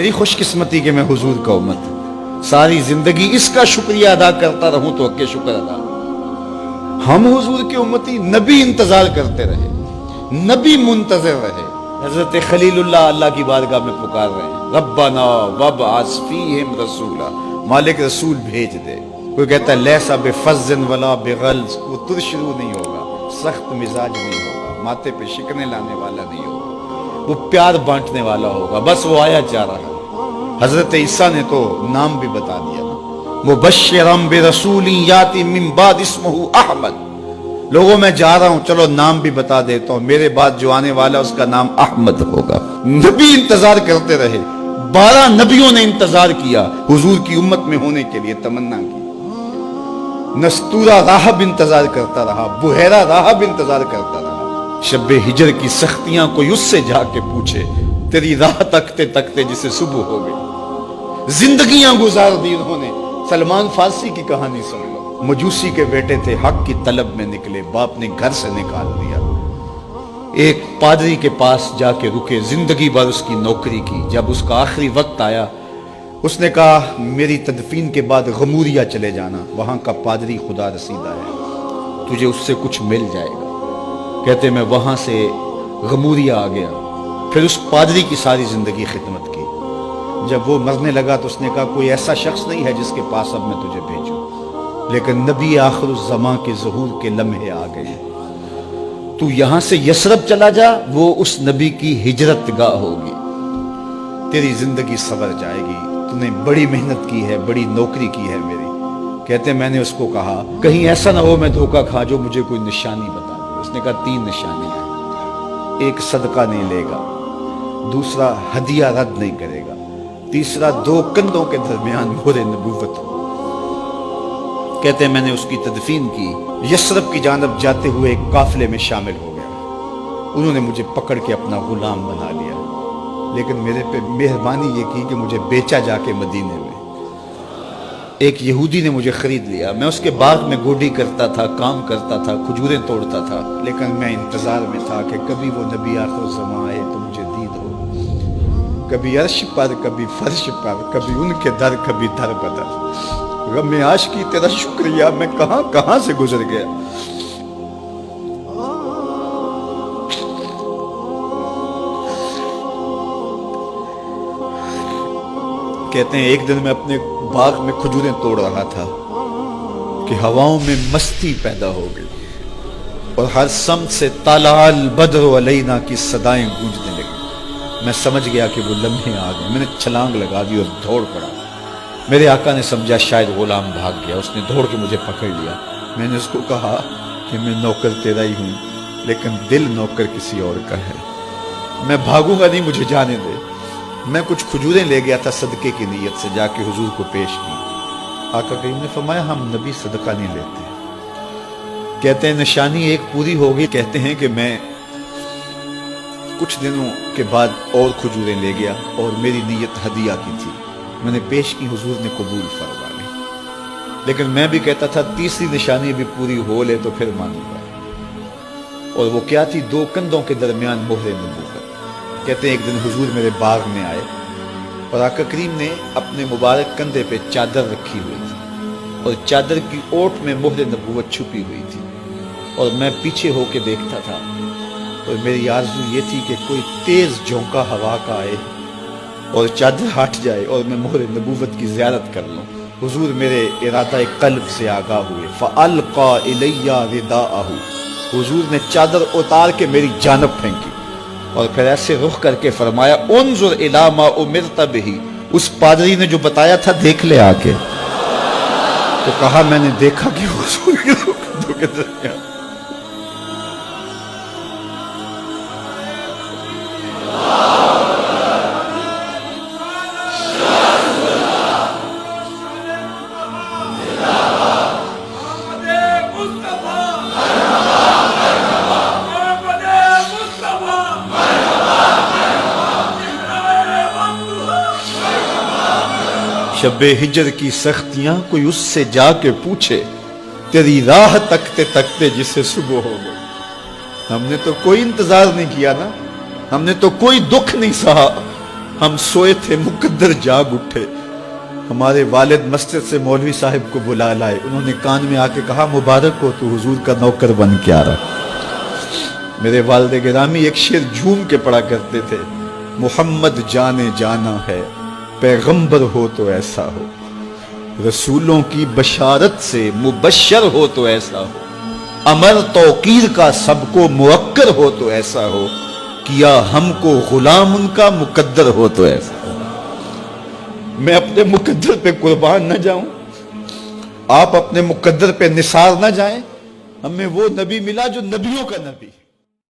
मेरी खुशकिस्मती कि मैं हुजूर का उम्मत, सारी जिंदगी इसका शुक्रिया अदा करता रहूं तो हक़ शुक्र अदा। हम हुजूर के उम्मती, नबी इंतजार करते रहे, नबी मुंतज़िर रहे। हजरत खलीलुल्लाह अल्लाह की बारगाह में पुकार रहे हैं, रब्बना वब्अस फीहिम रसूला, मालिक रसूल भेज दे। कोई कहता है लैसा बिफज़्ज़िन वला बिग़ल्ज़, वो तुरशरू नहीं होगा, सख्त मिजाज नहीं होगा, माथे पे शिकने लाने वाला नहीं होगा, वो प्यार बांटने वाला होगा, बस वो आया जा रहा है। हजरत ईसा ने तो नाम भी बता दिया ना, मुबश्शिरम बिरसूलिन याती मिन बाद इस्मुहु अहमद। लोगों मैं जा रहा हूं, चलो नाम भी बता देता हूं, मेरे बाद जो आने वाला उसका नाम अहमद होगा। नबी इंतजार करते रहे, 12 नबियों ने इंतजार किया हुजूर की उम्मत में होने के लिए, तमन्ना की। नस्तूरा राहब इंतजार करता रहा, बुहैरा राहब इंतजार करता रहा। शब्बे हिजर की सख्तियां कोई उससे जाके पूछे, तेरी राह तकते तकते जिसे सुबह हो गई। जिंदगियां गुजार दी उन्होंने। सलमान फारसी की कहानी सुन लो, मजूसी के बेटे थे, हक की तलब में निकले, बाप ने घर से निकाल दिया। एक पादरी के पास जाके रुके, जिंदगी भर उसकी नौकरी की। जब उसका आखिरी वक्त आया, उसने कहा मेरी तदफीन के बाद गमूरिया चले जाना, वहां का पादरी खुदा रसीदा है, तुझे उससे कुछ मिल जाएगा। कहते मैं वहां से गमूरिया आ गया, फिर उस पादरी की सारी जिंदगी खिदमत की। जब वो मरने लगा तो उसने कहा कोई ऐसा शख्स नहीं है जिसके पास अब मैं तुझे भेजूं, लेकिन नबी आखिरुज़्ज़मां के ज़हूर के लम्हे आ गए। तू यहां से यसरब चला जा, वो उस नबी की हिजरत गाह होगी, तेरी जिंदगी सवर जाएगी। तूने बड़ी मेहनत की है, बड़ी नौकरी की है मेरी। कहते मैंने उसको कहा कहीं ऐसा ना हो मैं धोखा खा, जो मुझे कोई निशानी बता दे। उसने कहा 3 निशानियां, एक सदका नहीं लेगा, दूसरा हदिया रद्द नहीं करेगा, तीसरा 2 कंधों के दरमियान मोहरे नबूवत हो। कहते मैंने उसकी तदफीन की, यसरब की जानब जाते हुए एक काफिले में शामिल हो गया। उन्होंने मुझे पकड़ के अपना गुलाम बना लिया, लेकिन मेरे पे मेहरबानी ये की कि मुझे बेचा जाके मदीने में। एक यहूदी ने मुझे खरीद लिया, मैं उसके बाग में गोडी करता था, काम करता था, खजूरें तोड़ता था, लेकिन मैं इंतजार में था कि कभी वो नबी आखिरुज़्ज़मां आए तो मुझे दीद हो। कभी अर्श पर, कभी फर्श पर, कभी उनके दर, कभी दर बदर। गम आशिकी तेरा शुक्रिया, मैं कहां कहां से गुजर गया। कहते हैं एक दिन मैं अपने बाग में खजूरें तोड़ रहा था कि हवाओं में मस्ती पैदा हो गई और हर सम से तालाल बद्र अलैना की सदाएं गूंजने लगी। मैं समझ गया कि वो लम्हे आ गए। मैंने छलांग लगा दी और दौड़ पड़ा। मेरे आका ने समझा शायद गुलाम भाग गया, उसने दौड़ के मुझे पकड़ लिया। मैंने उसको कहा कि मैं नौकर तेरा ही हूं, लेकिन दिल नौकर किसी और का है, मैं भागूंगा नहीं, मुझे जाने दे। मैं कुछ खजूरें ले गया था सदके की नीयत से, जाके हुजूर को पेश की। आका करीम ने फरमाया हम नबी सदका नहीं लेते। कहते हैं निशानी एक पूरी हो गई। कहते हैं कि मैं कुछ दिनों के बाद और खजूरें ले गया और मेरी नीयत हदिया की थी, मैंने पेश की, हुजूर ने कबूल फरमा ली। लेकिन मैं भी कहता था तीसरी निशानी भी पूरी हो ले तो फिर मानूंगा। और वो क्या थी? 2 कंधों के दरमियान मोहरे नबूवत। कहते हैं एक दिन हुजूर मेरे बाग में आए और आका करीम ने अपने मुबारक कंधे पे चादर रखी हुई थी और चादर की ओट में मोहरे नबूवत छुपी हुई थी और मैं पीछे होके देखता था और मेरी आरज़ू ये थी कि कोई तेज झोंका हवा का आए और चादर हट जाए और मैं मोहरे नबूवत की ज़ियारत कर लूँ। हुजूर मेरे इरादा कल्ब से आगाह हुए। फ़अल्क़ा इलैया रिदाअहू, हुजूर ने चादर उतार के मेरी जानब फेंकी और फिर ऐसे रुख करके फरमाया उन्जुर इला मा उमिरत बिही, उस पादरी ने जो बताया था देख ले आके। तो कहा मैंने देखा कि हुजूर के कंधों के दरमियान शब्बे हिजर की सख्तियां कोई उससे जाके पूछे, तेरी राह तकते तकते जिसे सुबह हो गई। हमने तो कोई इंतजार नहीं किया ना, हमने तो कोई दुख नहीं सहा, ہم سوئے تھے مقدر جاگ اٹھے. ہمارے والد مسجد سے مولوی صاحب کو بلا لائے. انہوں نے کان میں آ کے کہا مبارک ہو تو حضور کا نوکر بن کے آ رہا. میرے والد گرامی ایک شعر جھوم کے پڑھا کرتے تھے, محمد جانے جانا ہے پیغمبر ہو تو ایسا ہو, رسولوں کی بشارت سے مبشر ہو تو ایسا ہو, امر توقیر کا سب کو موکر ہو تو ایسا ہو, کیا ہم کو غلام ان کا مقدر ہو تو ایسا ہو. میں اپنے مقدر پہ قربان نہ جاؤں, آپ اپنے مقدر پہ نثار نہ جائیں. ہمیں وہ نبی ملا جو نبیوں کا نبی.